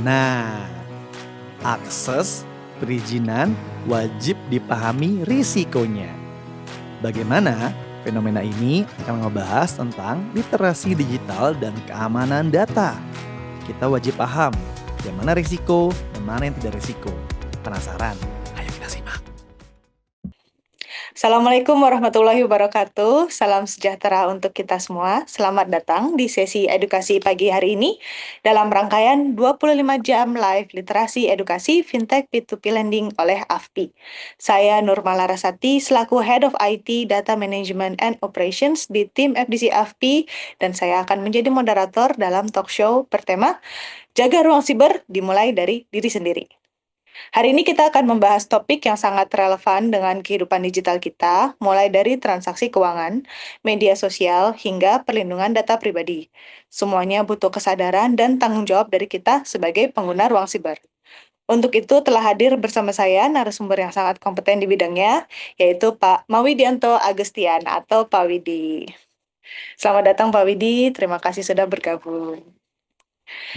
Nah, akses perizinan wajib dipahami risikonya. Bagaimana fenomena ini akan ngebahas tentang literasi digital dan keamanan data. Kita wajib paham yang mana risiko dan mana yang tidak risiko. Penasaran? Ayo kita simak. Assalamualaikum warahmatullahi wabarakatuh. Salam sejahtera untuk kita semua. Selamat datang di sesi edukasi pagi hari ini dalam rangkaian 25 jam live literasi edukasi fintech P2P lending oleh AFPI. Saya Nurmala Rasati selaku Head of IT Data Management and Operations di tim FDC AFPI dan saya akan menjadi moderator dalam talk show bertema Jaga Ruang Siber dimulai dari diri sendiri. Hari ini kita akan membahas topik yang sangat relevan dengan kehidupan digital kita, mulai dari transaksi keuangan, media sosial, hingga perlindungan data pribadi. Semuanya butuh kesadaran dan tanggung jawab dari kita sebagai pengguna ruang siber. Untuk itu telah hadir bersama saya narasumber yang sangat kompeten di bidangnya, yaitu Pak Mawidianto Agustian atau Pak Widi. Selamat datang Pak Widi, terima kasih sudah bergabung.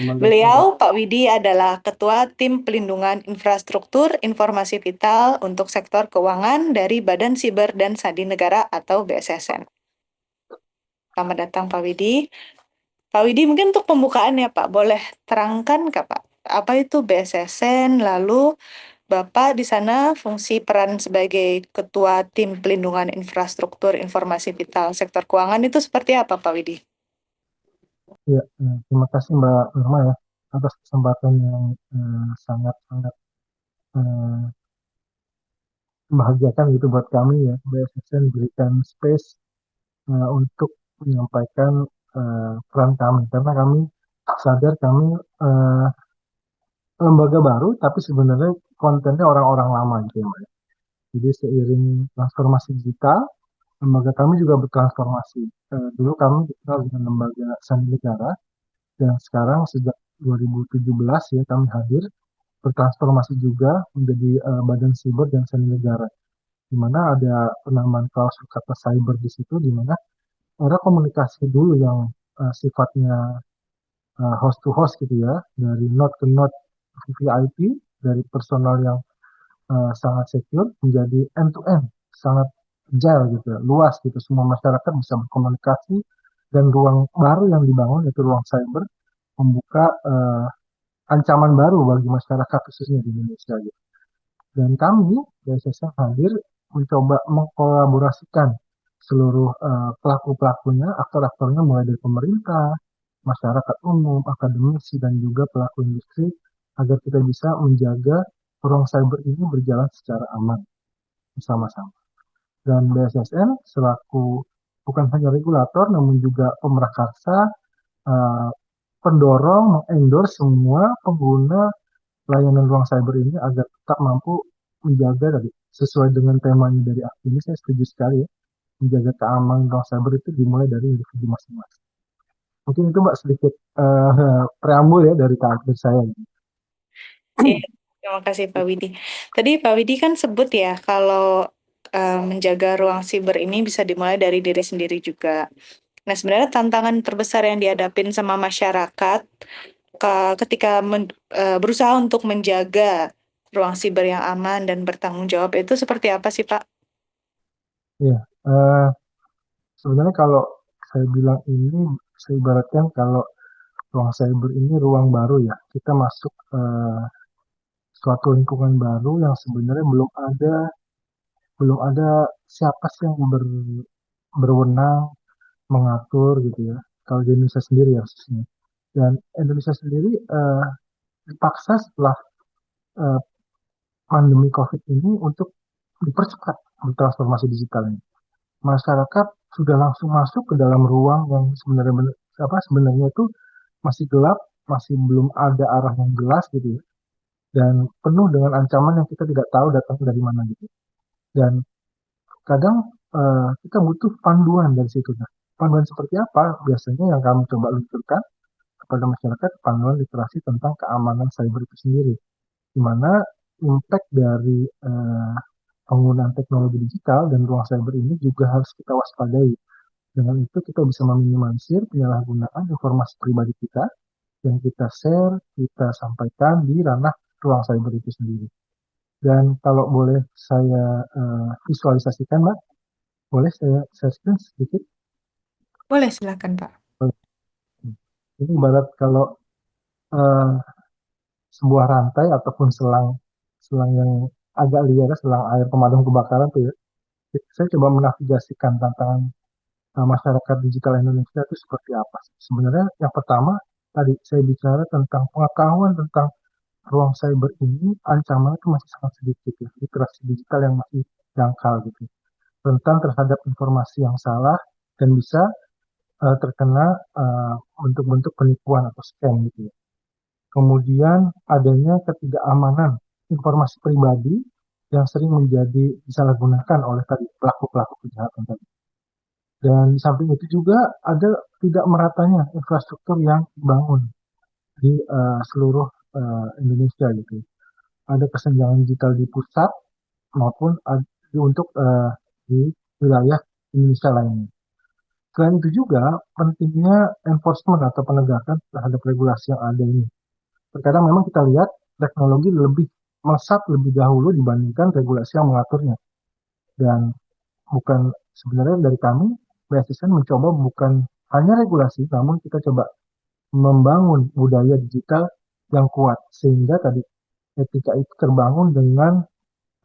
Beliau, Pak Widi, adalah Ketua Tim Pelindungan Infrastruktur Informasi Vital untuk Sektor Keuangan dari Badan Siber dan Sandi Negara atau BSSN. Selamat datang, Pak Widi. Pak Widi, mungkin untuk pembukaan ya, Pak, boleh terangkan, Kak, Pak, apa itu BSSN, lalu Bapak di sana fungsi peran sebagai Ketua Tim Pelindungan Infrastruktur Informasi Vital Sektor Keuangan itu seperti apa, Pak Widi? Ya, terima kasih Mbak Nurma ya atas kesempatan yang sangat-sangat membahagiakan gitu buat kami ya. BSSN berikan space untuk menyampaikan peran kami karena kami sadar kami lembaga baru tapi sebenarnya kontennya orang-orang lama gitu ya Mbak. Jadi seiring transformasi digital, lembaga kami juga bertransformasi. Dulu kami dikenal dengan lembaga sandi negara dan sekarang sejak 2017 ya kami hadir bertransformasi juga menjadi badan siber dan sandi negara, di mana ada penambahan klausul kata cyber di situ, di mana ada komunikasi dulu yang sifatnya host to host gitu ya, dari node ke node VVIP, dari personal yang sangat secure menjadi end to end, sangat agile gitu, ya, luas gitu, semua masyarakat bisa berkomunikasi dan ruang baru yang dibangun yaitu ruang cyber membuka ancaman baru bagi masyarakat khususnya di Indonesia gitu. Dan kami BSSN hadir mencoba mengkolaborasikan seluruh pelaku-pelakunya, aktor-aktornya mulai dari pemerintah, masyarakat umum, akademisi, dan juga pelaku industri agar kita bisa menjaga ruang cyber ini berjalan secara aman bersama-sama. Dan BSSN selaku bukan hanya regulator namun juga pemerakarsa, pendorong, mengendorse semua pengguna layanan ruang cyber ini agar tetap mampu menjaga tadi sesuai dengan temanya dari ini saya setuju sekali ya, menjaga keamanan ruang cyber itu dimulai dari individu masing-masing. Mungkin itu Mbak sedikit preambul ya dari karakter saya. Iya, terima kasih Pak Widi. Tadi Pak Widi kan sebut ya kalau menjaga ruang siber ini bisa dimulai dari diri sendiri juga. Nah, sebenarnya tantangan terbesar yang dihadapin sama masyarakat ketika berusaha untuk menjaga ruang siber yang aman dan bertanggung jawab itu seperti apa sih, Pak? Ya, sebenarnya kalau saya bilang ini, saya ibaratkan kalau ruang cyber ini ruang baru ya, kita masuk suatu lingkungan baru yang sebenarnya belum ada siapa sih yang berwenang mengatur gitu ya. Kalau di Indonesia sendiri ya khususnya. Dan Indonesia sendiri dipaksa setelah eh, pandemi COVID ini untuk dipercepat transformasi digital ini. Masyarakat sudah langsung masuk ke dalam ruang yang sebenarnya itu masih gelap, masih belum ada arah yang jelas gitu ya. Dan penuh dengan ancaman yang kita tidak tahu datang dari mana gitu. Dan kadang kita butuh panduan dari situ. Nah, panduan seperti apa? Biasanya yang kami coba luncurkan kepada masyarakat panduan literasi tentang keamanan cyber itu sendiri, di mana impact dari penggunaan teknologi digital dan ruang cyber ini juga harus kita waspadai. Dengan itu kita bisa meminimalisir penyalahgunaan informasi pribadi kita yang kita share, kita sampaikan di ranah ruang cyber itu sendiri. Dan kalau boleh saya visualisasikan, Mbak, boleh saya share sedikit? Boleh silakan, Pak. Ini ibarat kalau eh, sebuah rantai ataupun selang selang yang agak liar, selang air pemadam kebakaran tuh ya. Saya coba menavigasikan tantangan masyarakat digital Indonesia itu seperti apa sih. Sebenarnya yang pertama tadi saya bicara tentang pengetahuan tentang ruang cyber ini, ancamannya itu masih sangat sedikit ya, literasi digital yang masih dangkal gitu, rentan terhadap informasi yang salah dan bisa terkena bentuk-bentuk penipuan atau scam gitu ya. Kemudian adanya ketidakamanan informasi pribadi yang sering menjadi disalahgunakan oleh tadi pelaku-pelaku kejahatan tadi. Dan di samping itu juga ada tidak meratanya infrastruktur yang dibangun di seluruh Indonesia gitu. Ada kesenjangan digital di pusat maupun untuk di wilayah Indonesia lainnya. Selain itu juga pentingnya enforcement atau penegakan terhadap regulasi yang ada ini. Terkadang memang kita lihat teknologi lebih melesat lebih dahulu dibandingkan regulasi yang mengaturnya. Dan bukan sebenarnya dari kami, BSSN mencoba bukan hanya regulasi, namun kita coba membangun budaya digital yang kuat. Sehingga tadi etika itu terbangun dengan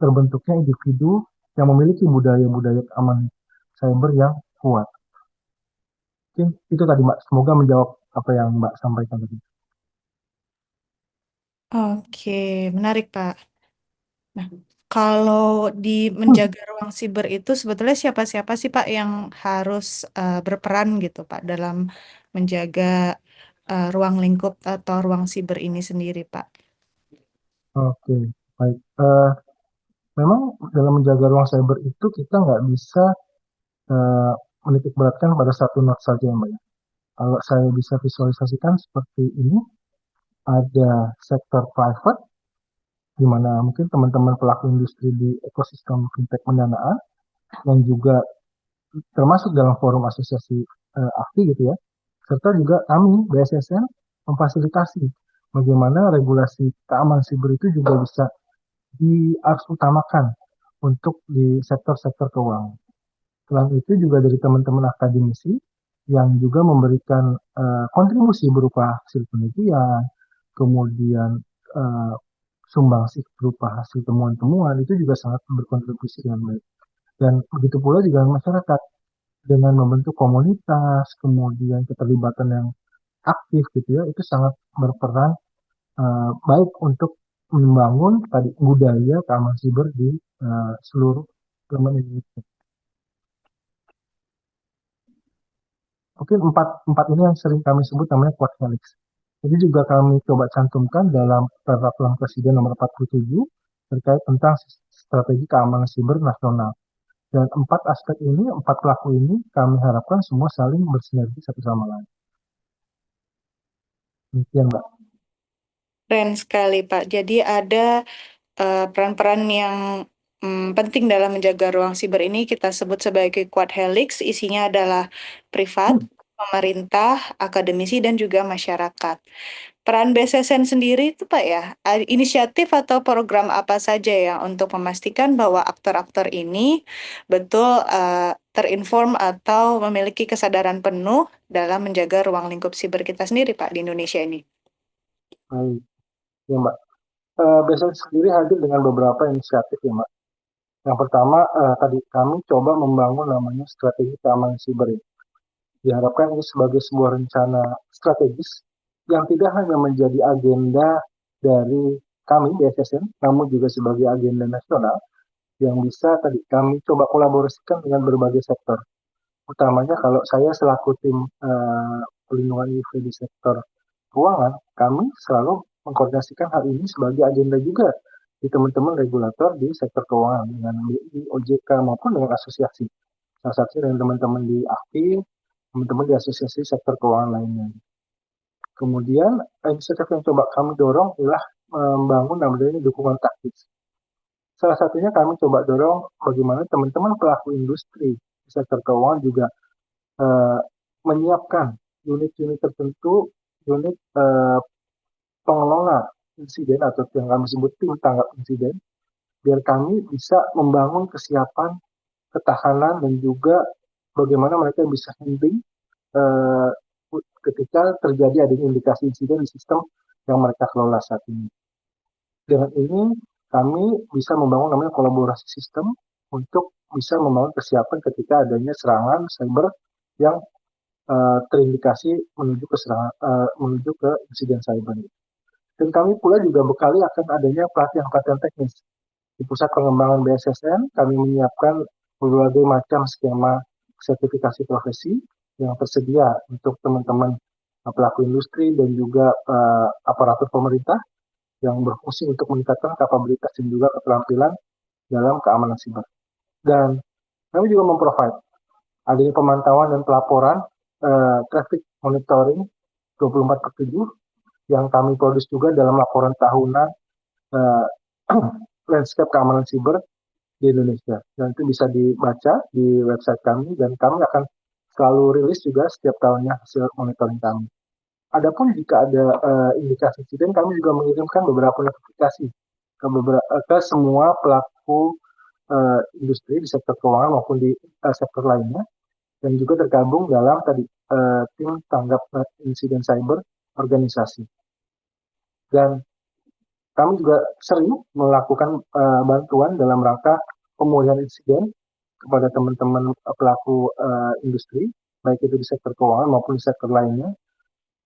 terbentuknya individu yang memiliki budaya-budaya keamanan cyber yang kuat. Mungkin itu tadi Mbak, semoga menjawab apa yang Mbak sampaikan tadi. Oke, menarik, Pak. Nah, kalau di menjaga ruang siber itu sebetulnya siapa-siapa sih, Pak, yang harus berperan gitu, Pak, dalam menjaga ruang lingkup atau ruang siber ini sendiri, Pak? Oke, baik. Memang dalam menjaga ruang cyber itu kita nggak bisa eh, menitik beratkan pada satu not saja ya Mbak ya. Kalau saya bisa visualisasikan seperti ini, ada sektor private, di mana mungkin teman-teman pelaku industri di ekosistem fintech pendanaan, yang juga termasuk dalam forum asosiasi AFI gitu ya, serta juga kami, BSSN, memfasilitasi bagaimana regulasi keamanan siber itu juga bisa harus utamakan untuk di sektor-sektor keuangan. Selain itu juga dari teman-teman akademisi yang juga memberikan kontribusi berupa hasil penelitian, kemudian uh, sumbangsih berupa hasil temuan-temuan itu juga sangat berkontribusi dengan baik. Dan begitu pula juga masyarakat dengan membentuk komunitas, kemudian keterlibatan yang aktif gitu ya, itu sangat berperan baik untuk membangun tadi budaya keamanan siber di seluruh elemen Indonesia. Mungkin empat ini yang sering kami sebut namanya Quad Helix. Jadi juga kami coba cantumkan dalam peraturan Presiden nomor 47 terkait tentang strategi keamanan siber nasional. Dan empat aspek ini, empat pelaku ini kami harapkan semua saling bersinergi satu sama lain. Demikian, Mbak. Keren sekali, Pak. Jadi ada peran-peran yang penting dalam menjaga ruang siber ini kita sebut sebagai Quad Helix. Isinya adalah privat, pemerintah, akademisi, dan juga masyarakat. Peran BSSN sendiri itu Pak ya, inisiatif atau program apa saja ya untuk memastikan bahwa aktor-aktor ini betul terinform atau memiliki kesadaran penuh dalam menjaga ruang lingkup siber kita sendiri Pak di Indonesia ini. Baik, ya Mbak. Biasanya sendiri hadir dengan beberapa inisiatif ya Mbak. Yang pertama, tadi kami coba membangun namanya strategi keamanan siber. Diharapkan ini sebagai sebuah rencana strategis yang tidak hanya menjadi agenda dari kami BSSN, namun juga sebagai agenda nasional yang bisa tadi kami coba kolaborasikan dengan berbagai sektor. Utamanya kalau saya selaku tim pelindungan IV di sektor keuangan, kami selalu mengkoordinasikan hal ini sebagai agenda juga di teman-teman regulator di sektor keuangan dengan BI, OJK maupun dengan asosiasi. Salah satunya dengan teman-teman di AFI, teman-teman di asosiasi sektor keuangan lainnya. Kemudian inisiatif yang coba kami dorong adalah membangun namanya dukungan taktis. Salah satunya kami coba dorong bagaimana teman-teman pelaku industri di sektor keuangan juga menyiapkan unit-unit tertentu unit pengelola insiden atau yang kami sebut tim tanggap insiden, biar kami bisa membangun kesiapan, ketahanan, dan juga bagaimana mereka bisa handling eh, ketika terjadi adanya indikasi insiden di sistem yang mereka kelola saat ini. Dengan ini kami bisa membangun namanya kolaborasi sistem untuk bisa membangun kesiapan ketika adanya serangan cyber yang terindikasi menuju ke insiden cyber. Dan kami pula juga bekali akan adanya pelatihan-pelatihan teknis. Di Pusat Pengembangan BSSN, kami menyiapkan berbagai macam skema sertifikasi profesi yang tersedia untuk teman-teman pelaku industri dan juga aparatur pemerintah yang berfungsi untuk meningkatkan kapabilitas dan juga keterampilan dalam keamanan siber. Dan kami juga memprovide adanya pemantauan dan pelaporan traffic monitoring 24/7 yang kami produce juga dalam laporan tahunan landscape keamanan siber di Indonesia. Dan itu bisa dibaca di website kami dan kami akan selalu rilis juga setiap tahunnya hasil monitoring kami. Adapun jika ada indikasi insiden, kami juga mengirimkan beberapa notifikasi ke semua pelaku industri di sektor keuangan maupun di sektor lainnya, dan juga tergabung dalam tim tanggap insiden cyber organisasi. Dan kami juga sering melakukan bantuan dalam rangka pemulihan insiden kepada teman-teman pelaku industri, baik itu di sektor keuangan maupun di sektor lainnya,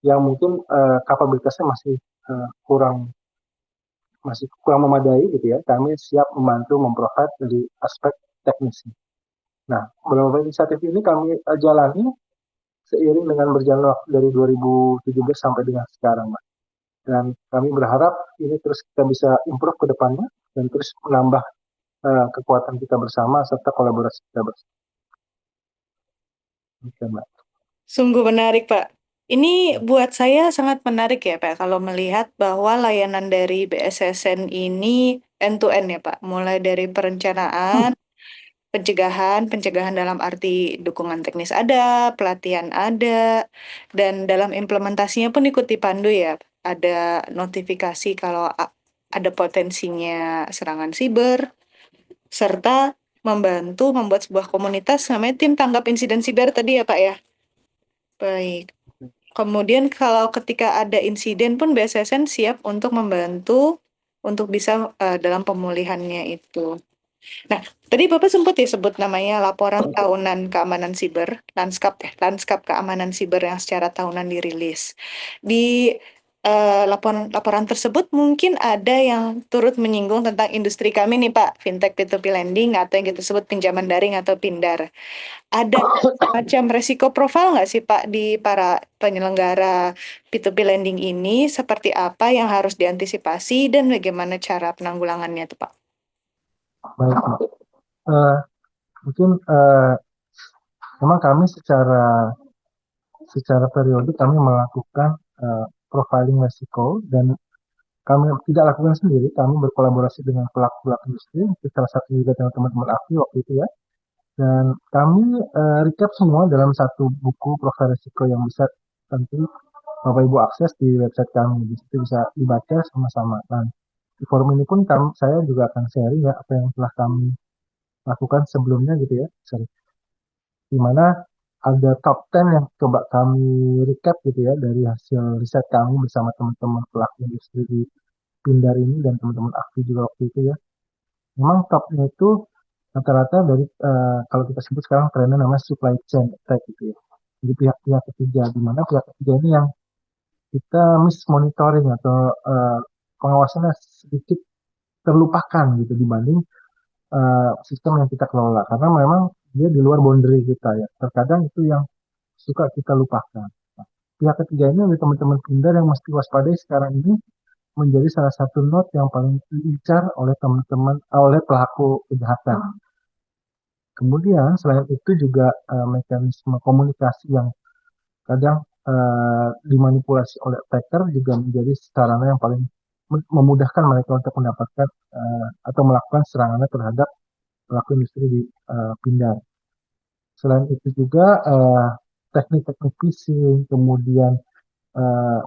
yang mungkin kapabilitasnya masih kurang memadai gitu ya. Kami siap membantu memprovide dari aspek teknisnya. Nah, beberapa inisiatif ini kami jalani seiring dengan berjalan waktu dari 2017 sampai dengan sekarang, Mas. Dan kami berharap ini terus kita bisa improve ke depannya dan terus menambah kekuatan kita bersama serta kolaborasi kita bersama. Oke, Mbak. Sungguh menarik, Pak. Ini buat saya sangat menarik ya, Pak, kalau melihat bahwa layanan dari BSSN ini end-to-end ya, Pak. Mulai dari perencanaan, pencegahan dalam arti dukungan teknis ada, pelatihan ada, dan dalam implementasinya pun ikut dipandu ya. Ada notifikasi kalau ada potensinya serangan siber, serta membantu membuat sebuah komunitas namanya tim tanggap insiden siber tadi ya Pak ya. Baik. Kemudian kalau ketika ada insiden pun BSSN siap untuk membantu untuk bisa dalam pemulihannya itu. Nah, tadi Bapak sempat ya sebut namanya laporan tahunan keamanan siber, lanskap keamanan siber yang secara tahunan dirilis. Di laporan tersebut mungkin ada yang turut menyinggung tentang industri kami nih Pak, fintech P2P lending atau yang kita sebut pinjaman daring atau pindar. Ada macam resiko profil nggak sih Pak di para penyelenggara P2P lending ini, seperti apa yang harus diantisipasi dan bagaimana cara penanggulangannya tuh Pak? Baik, Mbak. Mungkin memang kami secara periodik kami melakukan profiling resiko, dan kami tidak lakukan sendiri, kami berkolaborasi dengan pelaku-pelaku industri, salah satu juga dengan teman-teman AFI waktu itu ya. Dan kami recap semua dalam satu buku profil risiko yang bisa tentu Bapak Ibu akses di website kami. Di situ bisa dibaca sama-sama. Dan di forum ini pun saya juga akan sharing ya apa yang telah kami lakukan sebelumnya gitu ya. Di mana ada top 10 yang coba kami recap gitu ya dari hasil riset kami bersama teman-teman pelaku industri di Pindar ini dan teman-teman aktif juga waktu itu ya. Memang topnya itu rata-rata dari kalau kita sebut sekarang trennya namanya supply chain attack gitu ya. Jadi pihak-pihak ketiga, di mana pihak ketiga ini yang kita monitoring atau pengawasannya sedikit terlupakan gitu dibanding sistem yang kita kelola, karena memang dia di luar boundary kita ya. Terkadang itu yang suka kita lupakan. Nah, pihak ketiga ini dari teman-teman Pindar yang mesti waspadai sekarang ini menjadi salah satu note yang paling diincar oleh teman-teman oleh pelaku kejahatan. Kemudian selain itu juga mekanisme komunikasi yang kadang dimanipulasi oleh attacker juga menjadi sarana yang paling memudahkan mereka untuk mendapatkan atau melakukan serangannya terhadap pelaku industri di Pindar. Selain itu juga teknik-teknik phishing, kemudian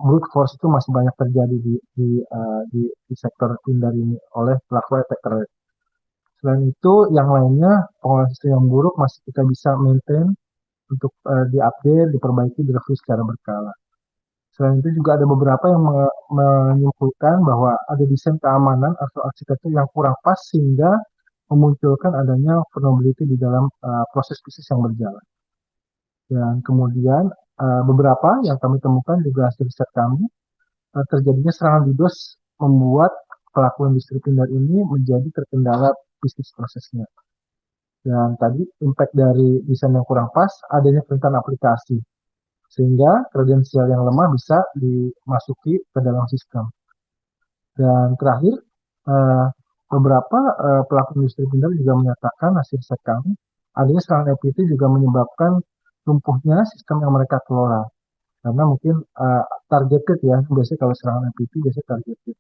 brute force itu masih banyak terjadi di sektor Tinder ini oleh pelaku attacker. Selain itu, yang lainnya pengolahan sistem yang buruk masih kita bisa maintain untuk diupdate, diperbaiki, direview secara berkala. Selain itu juga ada beberapa yang menyimpulkan bahwa ada desain keamanan atau arsitektur yang kurang pas sehingga memunculkan adanya vulnerability di dalam proses bisnis yang berjalan. Dan kemudian beberapa yang kami temukan juga hasil riset kami, terjadinya serangan DDoS membuat pelaku industri Tinder ini menjadi terkendala bisnis prosesnya. Dan tadi impact dari desain yang kurang pas, adanya perintahan aplikasi, sehingga kredensial yang lemah bisa dimasuki ke dalam sistem. Dan terakhir, eh, beberapa pelaku industri Tinder juga menyatakan hasil riset kami, adanya serangan APT juga menyebabkan lumpuhnya sistem yang mereka kelola. Karena mungkin targeted ya, biasanya kalau serangan APT biasanya targeted.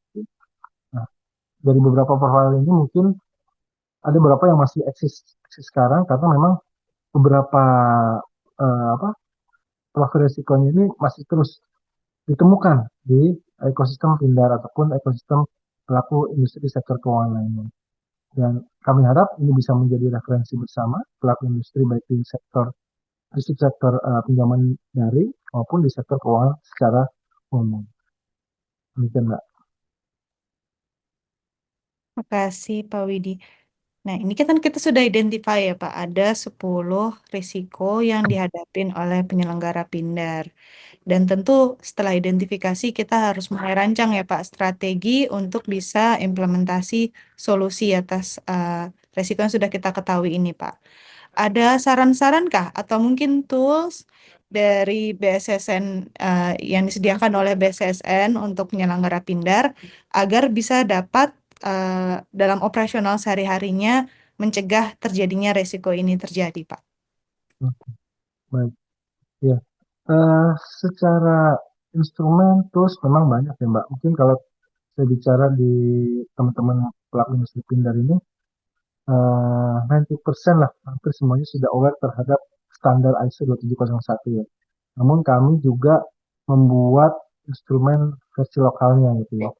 Nah, dari beberapa profil ini mungkin ada beberapa yang masih eksis sekarang karena memang beberapa apa profil resikonya ini masih terus ditemukan di ekosistem Tinder ataupun ekosistem pelaku industri sektor keuangan lainnya. Dan kami harap ini bisa menjadi referensi bersama pelaku industri baik di sektor pinjaman daring maupun di sektor keuangan secara umum. Demikian, Mbak. Makasih Pak Widi. Nah, ini kan kita sudah identify ya Pak, ada 10 risiko yang dihadapin oleh penyelenggara Pindar. Dan tentu setelah identifikasi kita harus mulai rancang ya Pak strategi untuk bisa implementasi solusi atas risiko yang sudah kita ketahui ini Pak. Ada saran-saran kah atau mungkin tools dari BSSN yang disediakan oleh BSSN untuk penyelenggara Pindar agar bisa dapat dalam operasional sehari-harinya mencegah terjadinya resiko ini terjadi, Pak? Baik, ya. Secara instrumen tools memang banyak ya, Mbak. Mungkin kalau saya bicara di teman-teman pelaku industri Pindar ini, 90% lah, hampir semuanya sudah aware terhadap standar ISO 2701 ya. Namun kami juga membuat instrumen versi lokalnya gitu ya.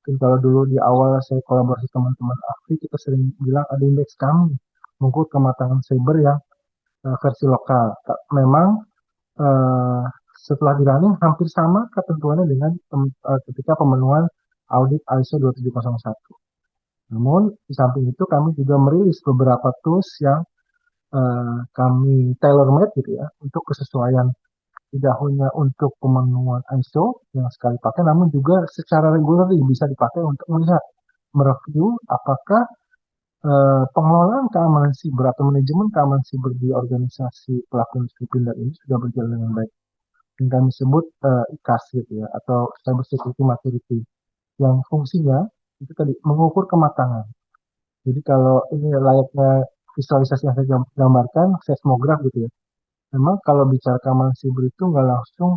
Mungkin kalau dulu di awal saya kolaborasi teman-teman ahli, kita sering bilang ada indeks kami mengukur kematangan cyber yang versi lokal. Memang eh, setelah di running hampir sama ketentuannya dengan ketika pemenuhan audit ISO 2701. Namun di samping itu kami juga merilis beberapa tools yang kami tailor-made gitu ya untuk kesesuaian tidak hanya untuk pemenuhan ISO yang sekali pakai, namun juga secara reguler bisa dipakai untuk melihat mereview apakah pengelolaan keamanan siber atau manajemen keamanan siber di organisasi pelaku industri Pindad ini sudah berjalan dengan baik. Yang kami sebut ICAS gitu ya, atau Cyber Security Maturity, yang fungsinya itu tadi mengukur kematangan. Jadi kalau ini layaknya visualisasi yang saya gambarkan, seismograf gitu ya. Memang kalau bicara keamanan siber itu nggak langsung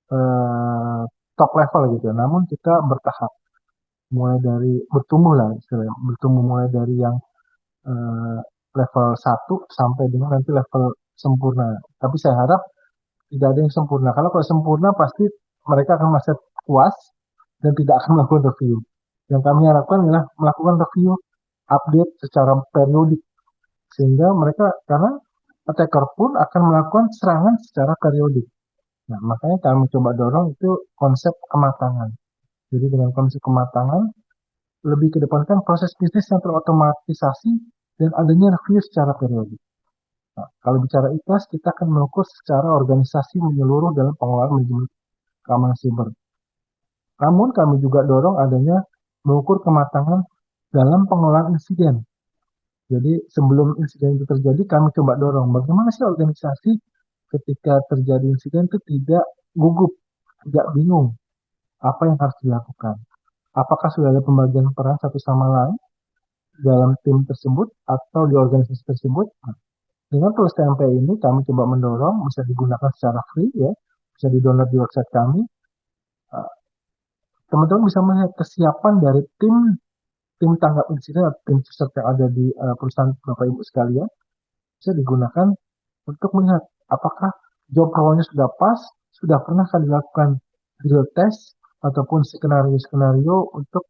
eh, top level gitu ya, namun kita bertahap. Mulai dari bertumbuh lah istilahnya, bertumbuh mulai dari yang eh, level 1 sampai dengan nanti level sempurna. Tapi saya harap tidak ada yang sempurna. Kalau sempurna pasti mereka akan merasa puas dan tidak akan melakukan review. Yang kami harapkan adalah melakukan review update secara periodik sehingga mereka karena attacker pun akan melakukan serangan secara periodik. Nah, makanya kami coba dorong itu konsep kematangan. Jadi dengan konsep kematangan lebih kedepankan proses bisnis yang terotomatisasi dan adanya review secara periodik. Nah, kalau bicara ikhlas, kita akan mengukur secara organisasi menyeluruh dalam pengelolaan manajemen keamanan siber. Namun kami juga dorong adanya mengukur kematangan dalam pengelolaan insiden. Jadi sebelum insiden itu terjadi, kami coba dorong bagaimana sih organisasi ketika terjadi insiden itu tidak gugup, tidak bingung apa yang harus dilakukan. Apakah sudah ada pembagian peran satu sama lain dalam tim tersebut atau di organisasi tersebut? Nah, dengan tools TMP ini kami coba mendorong bisa digunakan secara free ya, bisa di-download di website kami. Teman-teman bisa melihat kesiapan dari tim tanggap insiden atau tim suster yang ada di perusahaan Bapak Ibu sekalian bisa digunakan untuk melihat apakah job role-nya sudah pas, sudah pernahkah dilakukan drill test ataupun skenario-skenario untuk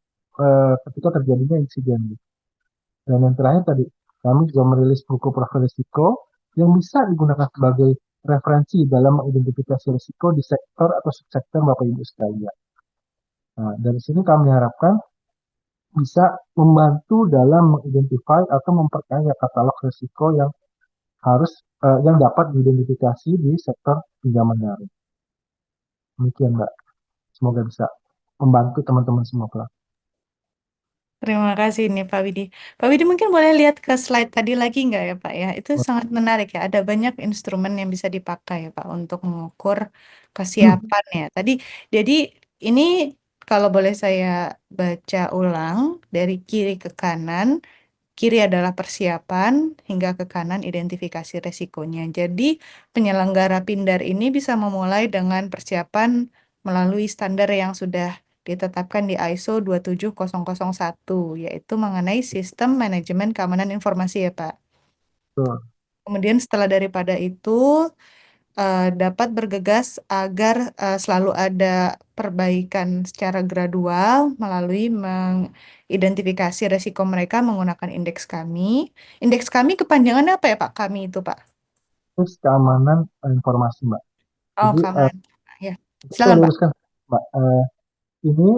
ketika terjadinya insiden gitu. Dan yang terakhir tadi, kami juga merilis buku profil risiko yang bisa digunakan sebagai referensi dalam mengidentifikasi risiko di sektor atau subsektor Bapak Ibu sekalian. Nah, dari sini kami harapkan bisa membantu dalam mengidentify atau memperkaya katalog risiko yang harus yang dapat diidentifikasi di sektor pinjaman daring. Demikian Mbak. Semoga bisa membantu teman-teman semua pelaku. Terima kasih nih Pak Widi. Pak Widi mungkin boleh lihat ke slide tadi lagi nggak ya Pak ya? Itu sangat menarik ya. Ada banyak instrumen yang bisa dipakai ya Pak untuk mengukur kesiapan ya. Jadi ini kalau boleh saya baca ulang dari kiri ke kanan. Kiri adalah persiapan, hingga ke kanan identifikasi resikonya. Jadi, penyelenggara Pindar ini bisa memulai dengan persiapan melalui standar yang sudah ditetapkan di ISO 27001, yaitu mengenai sistem manajemen keamanan informasi ya, Pak. Betul. Kemudian setelah daripada itu, dapat bergegas agar selalu ada perbaikan secara gradual melalui mengidentifikasi resiko mereka menggunakan indeks kami. Indeks kami kepanjangannya apa ya Pak? Kami itu Pak. Terus keamanan informasi Mbak. Oh, Jadi keamanan. Ya, saya silakan Pak. luruskan Mbak. Ini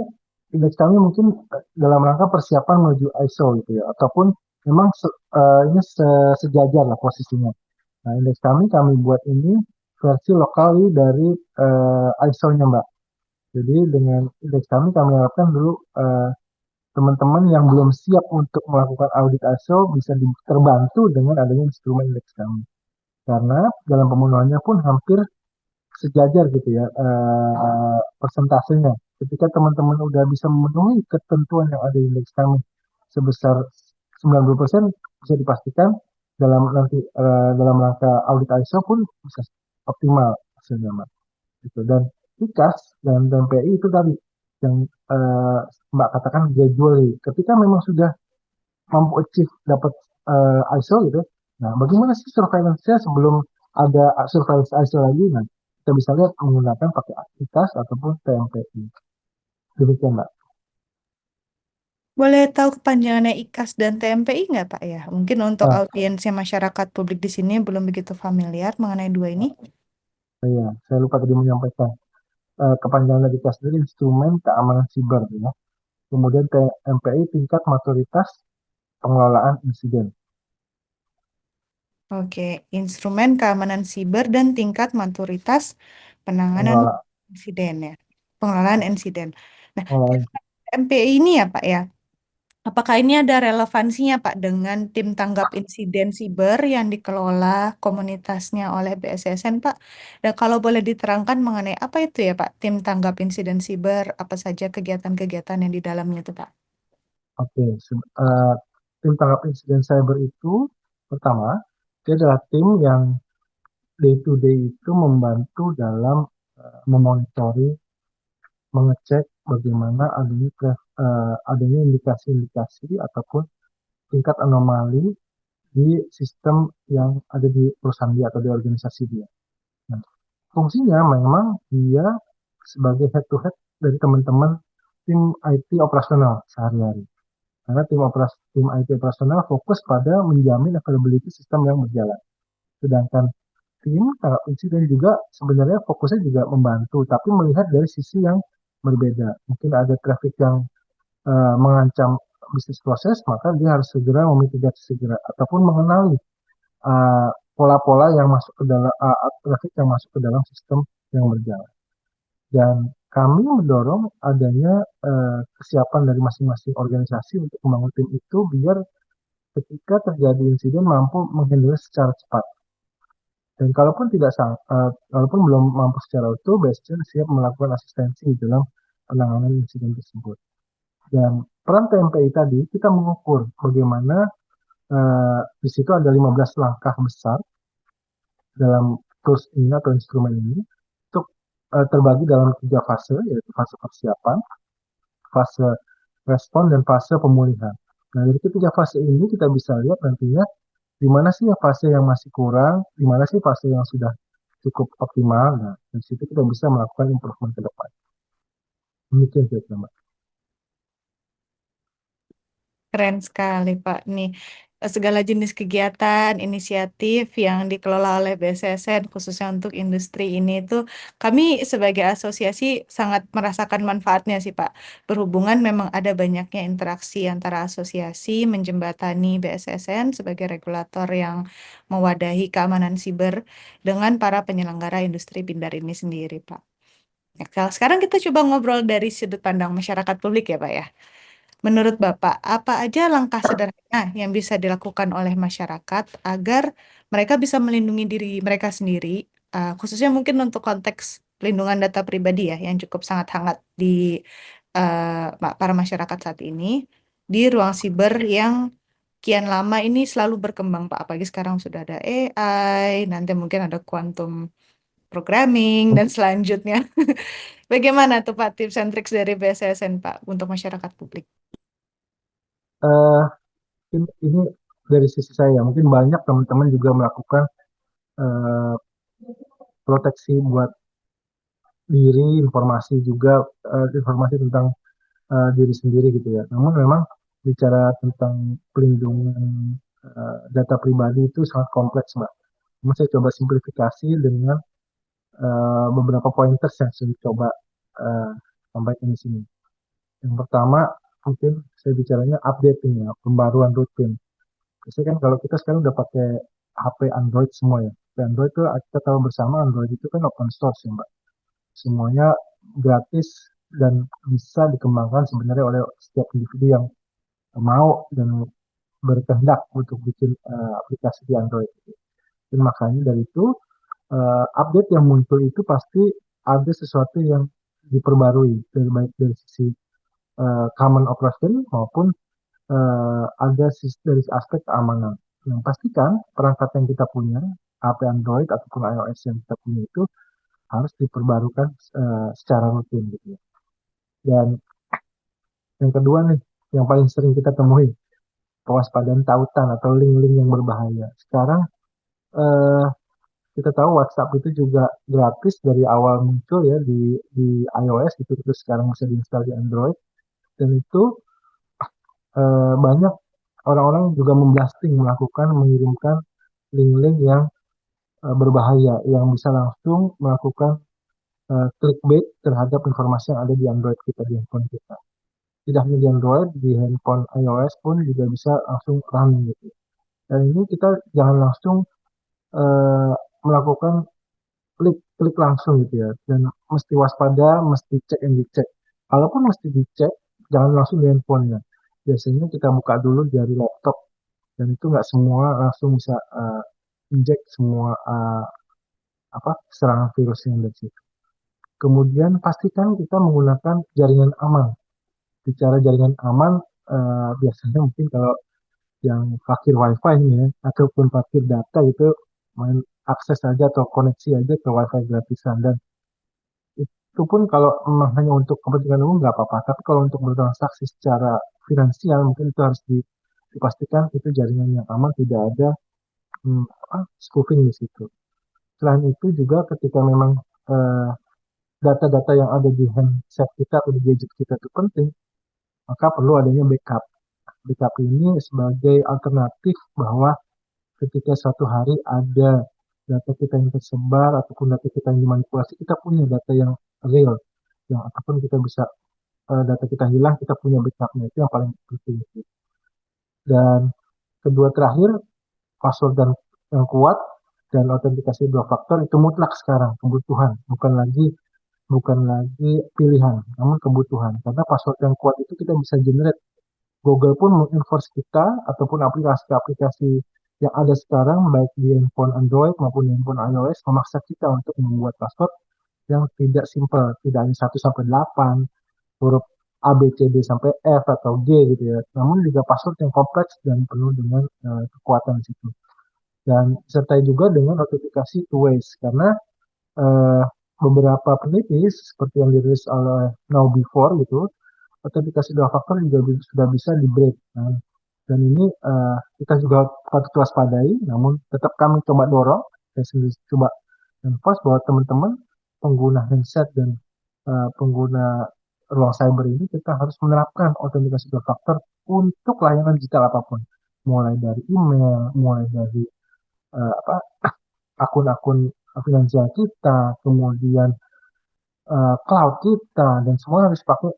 indeks kami mungkin dalam rangka persiapan menuju ISO gitu ya, ataupun memang ini sejajar lah posisinya. Nah, indeks kami buat ini versi lokali dari ISO-nya Mbak. Jadi dengan indeks kami harapkan dulu teman-teman yang belum siap untuk melakukan audit ISO bisa terbantu dengan adanya instrumen indeks kami. Karena dalam pemenuhannya pun hampir sejajar gitu ya persentasenya. Ketika teman-teman udah bisa memenuhi ketentuan yang ada di indeks kami sebesar 90% bisa dipastikan dalam rangka audit ISO pun bisa optimal hasilnya Mbak. Gitu. Dan IKAS dan PI itu tadi yang Mbak katakan gradually. Ketika memang sudah mampu achieve dapat ISO gitu. Nah, bagaimana sih surveillance-nya sebelum ada surveillance ISO lagi? Nah, kita bisa lihat menggunakan pakai IKAS ataupun TMPI. Demikian, Mbak. Boleh tahu kepanjangannya IKAS dan TMPI nggak Pak ya? Mungkin untuk Nah, audiensnya masyarakat publik di sini belum begitu familiar mengenai dua ini. saya lupa tadi menyampaikan. Kepanjangan dari IKAS sendiri instrumen keamanan siber, ya. Kemudian TMPI tingkat maturitas pengelolaan insiden. Oke, instrumen keamanan siber dan tingkat maturitas penanganan Pengelolaan, insiden ya. Pengelolaan insiden. Nah, pengelolaan. MPI ini ya Pak ya, apakah ini ada relevansinya Pak dengan tim tanggap insiden siber yang dikelola komunitasnya oleh BSSN Pak? Dan kalau boleh diterangkan mengenai apa itu ya Pak, tim tanggap insiden siber, apa saja kegiatan-kegiatan yang di dalamnya itu Pak? Oke, tim tanggap insiden cyber itu pertama, dia adalah tim yang day to day itu membantu dalam memonitoring, mengecek bagaimana adanya indikasi-indikasi ataupun tingkat anomali di sistem yang ada di perusahaan dia atau di organisasi dia. Nah, fungsinya memang dia sebagai head to head dari teman-teman tim IT operasional sehari-hari. Karena tim IT operasional fokus pada menjamin availability sistem yang berjalan. Sedangkan tim tanggap insiden juga sebenarnya fokusnya juga membantu, tapi melihat dari sisi yang berbeda. Mungkin ada traffic yang mengancam bisnis proses, maka dia harus segera memitigasi segera, ataupun mengenali pola-pola yang masuk ke dalam traffic yang masuk ke dalam sistem yang berjalan. Dan kami mendorong adanya kesiapan dari masing-masing organisasi untuk membangun tim itu biar ketika terjadi insiden mampu menghandle secara cepat. Dan kalaupun belum mampu secara utuh, BSC siap melakukan asistensi dalam penanganan insiden tersebut. Dan peran TMPI tadi kita mengukur bagaimana di situ ada 15 langkah besar dalam tools ini atau instrumen ini untuk terbagi dalam 3 fase, yaitu fase persiapan, fase respon, dan fase pemulihan. Nah, dari ketiga fase ini kita bisa lihat nantinya di mana sih fase yang masih kurang, di mana sih fase yang sudah cukup optimal. Nah, dari situ kita bisa melakukan improvement ke depan. Demikian kira-kira, Mbak. Keren sekali, Pak. Nih, segala jenis kegiatan, inisiatif yang dikelola oleh BSSN, khususnya untuk industri ini itu, kami sebagai asosiasi sangat merasakan manfaatnya sih, Pak. Berhubungan memang ada banyaknya interaksi antara asosiasi menjembatani BSSN sebagai regulator yang mewadahi keamanan siber dengan para penyelenggara industri Pindar ini sendiri, Pak. Ya, sekarang kita coba ngobrol dari sudut pandang masyarakat publik ya, Pak ya. Menurut Bapak, apa aja langkah sederhana yang bisa dilakukan oleh masyarakat agar mereka bisa melindungi diri mereka sendiri, khususnya mungkin untuk konteks pelindungan data pribadi ya, yang cukup sangat hangat di para masyarakat saat ini, di ruang siber yang kian lama ini selalu berkembang, Pak. Apalagi sekarang sudah ada AI, nanti mungkin ada quantum programming, dan selanjutnya. Bagaimana tuh Pak tips and tricks dari BSSN Pak untuk masyarakat publik? Eh, ini dari sisi saya, mungkin banyak teman-teman juga melakukan eh, proteksi buat diri, informasi juga, informasi tentang diri sendiri gitu ya. Namun memang bicara tentang pelindungan data pribadi itu sangat kompleks, Mbak. Namun saya coba simplifikasi dengan beberapa pointers yang saya coba uh, sampaikan di sini. Yang pertama, mungkin saya bicaranya updating ya, pembaruan rutin. Biasanya kan kalau kita sekarang udah pakai HP Android semua ya. HP Android itu kita tahu bersama Android itu kan open source ya, Mbak. Semuanya gratis dan bisa dikembangkan sebenarnya oleh setiap individu yang mau dan berkehendak untuk bikin aplikasi di Android. Dan makanya dari itu update yang muncul itu pasti ada sesuatu yang diperbarui dari baik dari sisi common operation maupun ada dari aspek keamanan. Yang pastikan perangkat yang kita punya, HP Android ataupun iOS yang kita punya itu harus diperbarukan secara rutin gitu ya. Dan yang kedua nih, yang paling sering kita temui, kewaspadaan tautan atau link-link yang berbahaya. Sekarang eh, kita tahu WhatsApp itu juga gratis dari awal muncul ya di iOS gitu, terus sekarang bisa diinstal di Android. Dan itu banyak orang-orang juga memblasting, melakukan, mengirimkan link-link yang berbahaya, yang bisa langsung melakukan clickbait terhadap informasi yang ada di Android kita, di handphone kita. Tidak hanya di Android, di handphone iOS pun juga bisa langsung running gitu. Dan ini kita jangan langsung uh, melakukan klik langsung gitu ya. Dan mesti waspada, mesti cek and dicek. Kalaupun mesti dicek, jangan langsung di handphonenya. Biasanya kita buka dulu dari laptop dan itu nggak semua langsung bisa injek semua apa serangan virus yang dari situ. Kemudian pastikan kita menggunakan jaringan aman. Bicara jaringan aman, biasanya mungkin kalau yang fakir wifi ini ya, ataupun fakir data itu main akses aja atau koneksi aja ke wifi gratisan dan itu pun kalau memang hanya untuk kepentingan umum nggak apa-apa. Tapi kalau untuk bertransaksi secara finansial mungkin itu harus dipastikan itu jaringan yang aman, tidak ada spoofing di situ. Selain itu juga ketika memang eh, data-data yang ada di handset kita atau di gadget kita itu penting, maka perlu adanya backup. Backup ini sebagai alternatif bahwa ketika suatu hari ada data kita yang tersebar ataupun data kita yang dimanipulasi, kita punya data yang real, yang ataupun kita bisa data kita hilang, kita punya backupnya itu yang paling penting. Dan kedua terakhir, password dan yang kuat dan autentikasi dua faktor itu mutlak sekarang, kebutuhan, bukan lagi pilihan, namun kebutuhan. Karena password yang kuat itu kita bisa generate. Google pun mengenforce kita ataupun aplikasi-aplikasi yang ada sekarang baik di handphone Android maupun di handphone iOS memaksa kita untuk membuat password yang tidak simple, tidak hanya 1 sampai 8 huruf A, B, C, D sampai F atau G gitu ya. Namun juga password yang kompleks dan penuh dengan kekuatan situ. Dan sertai juga dengan autentikasi two ways karena uh, beberapa peneliti seperti yang dirilis oleh Now Before gitu, autentikasi dua faktor juga sudah bisa di break. Nah, dan ini kita juga patut waspadai, namun tetap kami coba dorong, saya sendiri coba enforce bahwa teman-teman pengguna handset dan pengguna ruang cyber ini kita harus menerapkan autentikasi dua faktor untuk layanan digital apapun, mulai dari email, mulai dari apa akun-akun finansial kita, kemudian cloud kita, dan semua harus pakai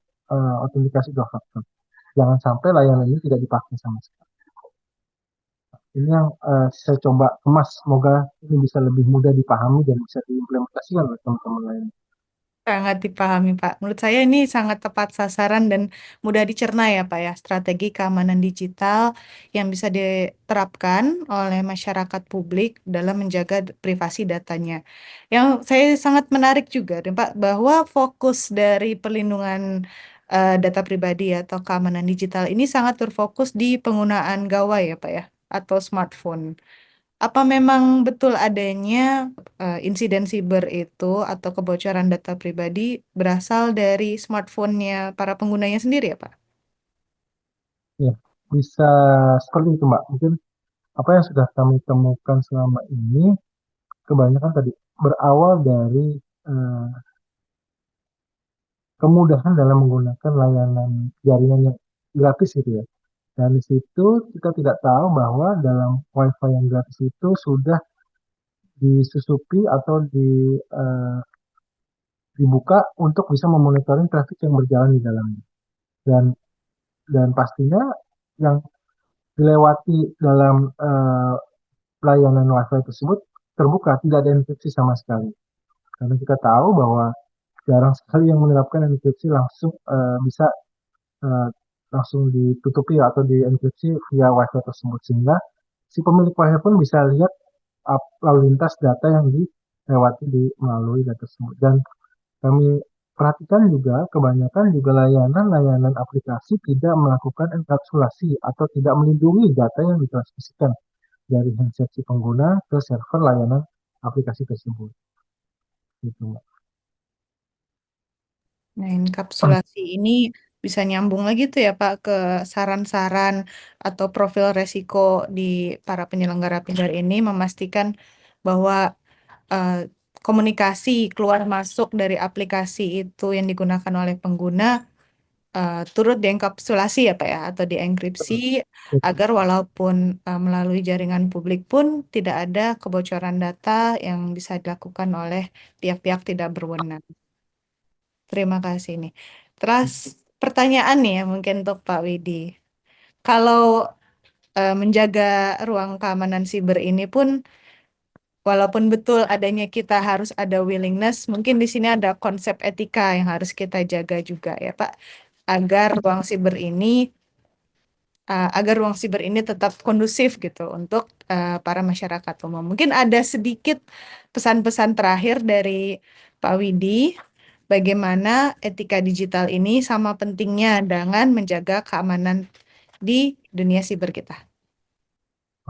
autentikasi dua faktor. Jangan sampai layanan ini tidak dipakai sama sekali. Ini yang saya coba kemas, semoga ini bisa lebih mudah dipahami dan bisa diimplementasikan oleh teman-teman lain. Sangat dipahami, Pak. Menurut saya ini sangat tepat sasaran dan mudah dicerna ya, Pak ya. Strategi keamanan digital yang bisa diterapkan oleh masyarakat publik dalam menjaga privasi datanya. Yang saya sangat menarik juga, dan Pak, bahwa fokus dari perlindungan data pribadi atau keamanan digital ini sangat berfokus di penggunaan gawai ya, Pak ya, atau smartphone. Apa memang betul adanya insiden siber itu atau kebocoran data pribadi berasal dari smartphone-nya para penggunanya sendiri ya, Pak? Ya, bisa seperti itu, Mbak. Mungkin apa yang sudah kami temukan selama ini, kebanyakan tadi berawal dari eh, kemudahan dalam menggunakan layanan jaringan yang gratis gitu ya. Dan di situ kita tidak tahu bahwa dalam WiFi yang gratis itu sudah disusupi atau dibuka untuk bisa memonitoring traffic yang berjalan di dalamnya. Dan dan pastinya yang dilewati dalam layanan WiFi tersebut terbuka, tidak ada enkripsi sama sekali. Karena kita tahu bahwa jarang sekali yang menerapkan enkripsi langsung bisa eh, langsung ditutupi atau dienkripsi via WiFi tersebut, sehingga si pemilik WiFi pun bisa lihat lalu lintas data yang dilewati melalui data tersebut. Dan kami perhatikan juga kebanyakan juga layanan-layanan aplikasi tidak melakukan enkapsulasi atau tidak melindungi data yang ditransmisikan dari handset si pengguna ke server layanan aplikasi tersebut. Gitu, Mbak. Nah, enkapsulasi ini bisa nyambung lagi tuh ya, Pak, ke saran-saran atau profil resiko di para penyelenggara pinjar ini memastikan bahwa eh, komunikasi keluar masuk dari aplikasi itu yang digunakan oleh pengguna turut dienkapsulasi ya Pak ya atau dienkripsi Betul. agar walaupun melalui jaringan publik pun tidak ada kebocoran data yang bisa dilakukan oleh pihak-pihak tidak berwenang. Terima kasih nih. Terus pertanyaan nih ya mungkin untuk Pak Widi. Kalau menjaga ruang keamanan siber ini pun walaupun betul adanya kita harus ada willingness, mungkin di sini ada konsep etika yang harus kita jaga juga ya Pak agar ruang siber ini agar ruang siber ini tetap kondusif gitu untuk para masyarakat umum. Mungkin ada sedikit pesan-pesan terakhir dari Pak Widi, bagaimana etika digital ini sama pentingnya dengan menjaga keamanan di dunia siber kita.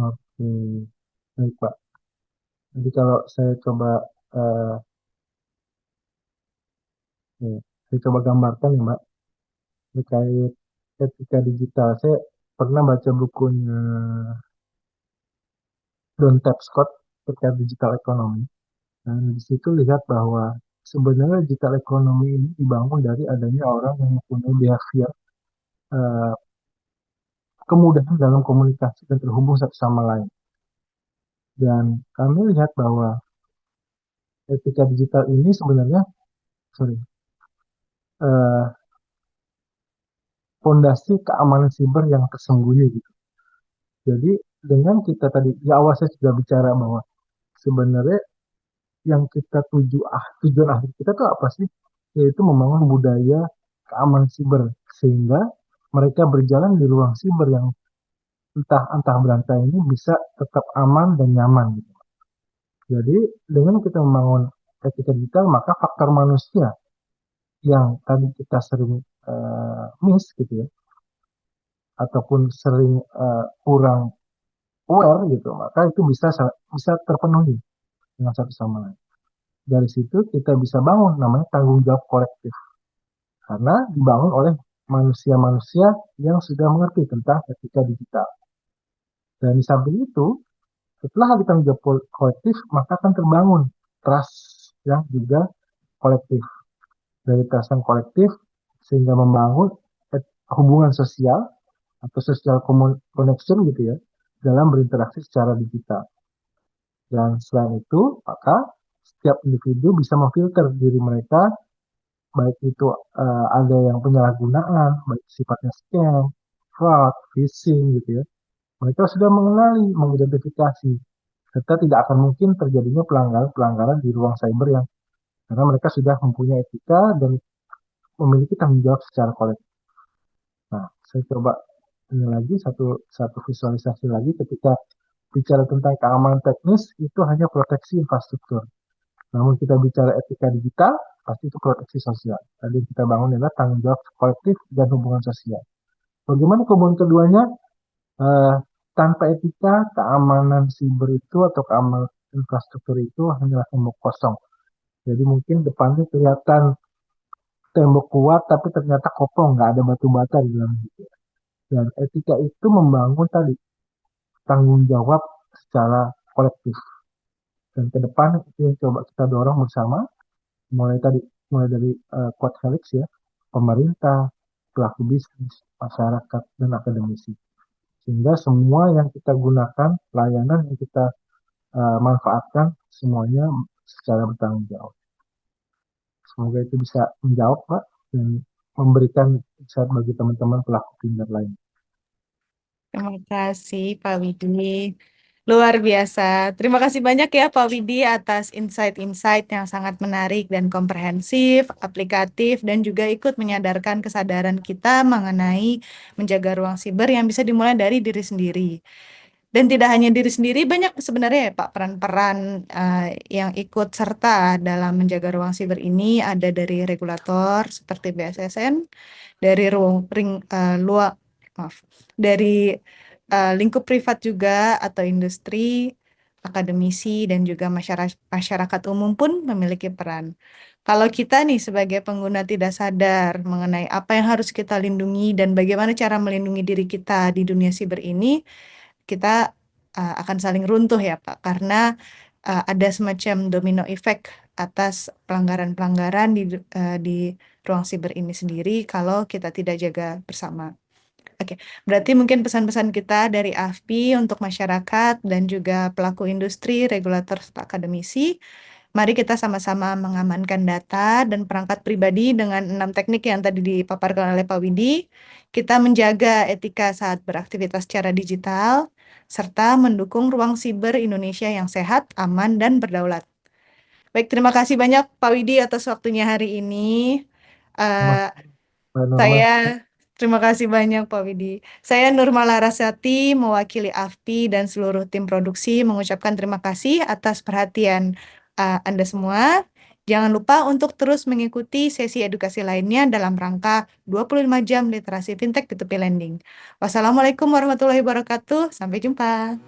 Oke, baik Pak. Jadi kalau saya coba eh, ya, saya coba gambarkan ya Mbak terkait etika digital. Saya pernah baca bukunya Don Tapscott terkait digital ekonomi. Dan di situ lihat bahwa sebenarnya digital ekonomi ini dibangun dari adanya orang yang mempunyai behavior eh, kemudahan dalam komunikasi dan terhubung satu sama lain. Dan kami lihat bahwa etika digital ini sebenarnya, sorry, eh, fondasi keamanan siber yang tersembunyi gitu. Jadi dengan kita tadi di awal saya sudah bicara bahwa sebenarnya yang kita tujuan akhir kita tuh apa sih? Yaitu membangun budaya keamanan siber sehingga mereka berjalan di ruang siber yang entah entah berantai ini bisa tetap aman dan nyaman gitu. Jadi dengan kita membangun etika digital maka faktor manusia yang tadi kita sering miss gitu ya ataupun sering kurang aware gitu maka itu bisa terpenuhi dengan satu sama lain. Dari situ kita bisa bangun namanya tanggung jawab kolektif karena dibangun oleh manusia-manusia yang sudah mengerti tentang etika digital. Dan di samping itu, setelah ada tanggung jawab kolektif, maka akan terbangun trust yang juga kolektif. Dari trust yang kolektif, sehingga membangun hubungan sosial atau social connection gitu ya dalam berinteraksi secara digital. Dan selain itu, maka setiap individu bisa memfilter diri mereka, baik itu ada yang penyalahgunaan, baik sifatnya scam, fraud, phishing gitu ya. Mereka sudah mengenali, mengidentifikasi, serta tidak akan mungkin terjadinya pelanggaran-pelanggaran di ruang cyber yang karena mereka sudah mempunyai etika dan memiliki tanggung jawab secara kolektif. Nah, saya coba ini lagi satu visualisasi lagi ketika bicara tentang keamanan teknis itu hanya proteksi infrastruktur. Namun kita bicara etika digital, pasti itu proteksi sosial. Tadi yang kita bangun adalah tanggung jawab kolektif dan hubungan sosial. Bagaimana hubungan keduanya? Eh, Tanpa etika, keamanan siber itu atau keamanan infrastruktur itu hanyalah tembok kosong. Jadi mungkin depannya kelihatan tembok kuat, tapi ternyata kopong, nggak ada batu bata di dalamnya. Dan etika itu membangun tadi tanggung jawab secara kolektif. Dan ke depan itu yang coba kita dorong bersama, mulai dari Quad Helix ya, pemerintah, pelaku bisnis, masyarakat, dan akademisi. Sehingga semua yang kita gunakan, layanan yang kita manfaatkan, semuanya secara bertanggung jawab. Semoga itu bisa menjawab, Pak, dan memberikan insight bagi teman-teman pelaku Tinder lain. Terima kasih Pak Widi. Luar biasa. Terima kasih banyak ya Pak Widi atas insight-insight yang sangat menarik dan komprehensif, aplikatif, dan juga ikut menyadarkan kesadaran kita mengenai menjaga ruang siber yang bisa dimulai dari diri sendiri. Dan tidak hanya diri sendiri, banyak sebenarnya ya Pak peran-peran yang ikut serta dalam menjaga ruang siber ini ada dari regulator seperti BSSN, dari luar, maaf, dari lingkup privat juga atau industri, akademisi, dan juga masyarakat umum pun memiliki peran. Kalau kita nih sebagai pengguna tidak sadar mengenai apa yang harus kita lindungi dan bagaimana cara melindungi diri kita di dunia siber ini, kita akan saling runtuh ya Pak, karena ada semacam domino effect atas pelanggaran-pelanggaran di ruang siber ini sendiri kalau kita tidak jaga bersama. Oke, berarti mungkin pesan-pesan kita dari AFPI untuk masyarakat dan juga pelaku industri, regulator, serta akademisi. Mari kita sama-sama mengamankan data dan perangkat pribadi dengan 6 teknik yang tadi dipaparkan oleh Pak Widi. Kita menjaga etika saat beraktivitas secara digital, serta mendukung ruang siber Indonesia yang sehat, aman, dan berdaulat. Baik, terima kasih banyak Pak Widi atas waktunya hari ini. Eh, Pak Norman, saya terima kasih banyak Pak Widi. Saya Nurma Larasati mewakili AFPI dan seluruh tim produksi mengucapkan terima kasih atas perhatian Anda semua. Jangan lupa untuk terus mengikuti sesi edukasi lainnya dalam rangka 25 jam literasi fintech P2P lending. Wassalamualaikum warahmatullahi wabarakatuh. Sampai jumpa.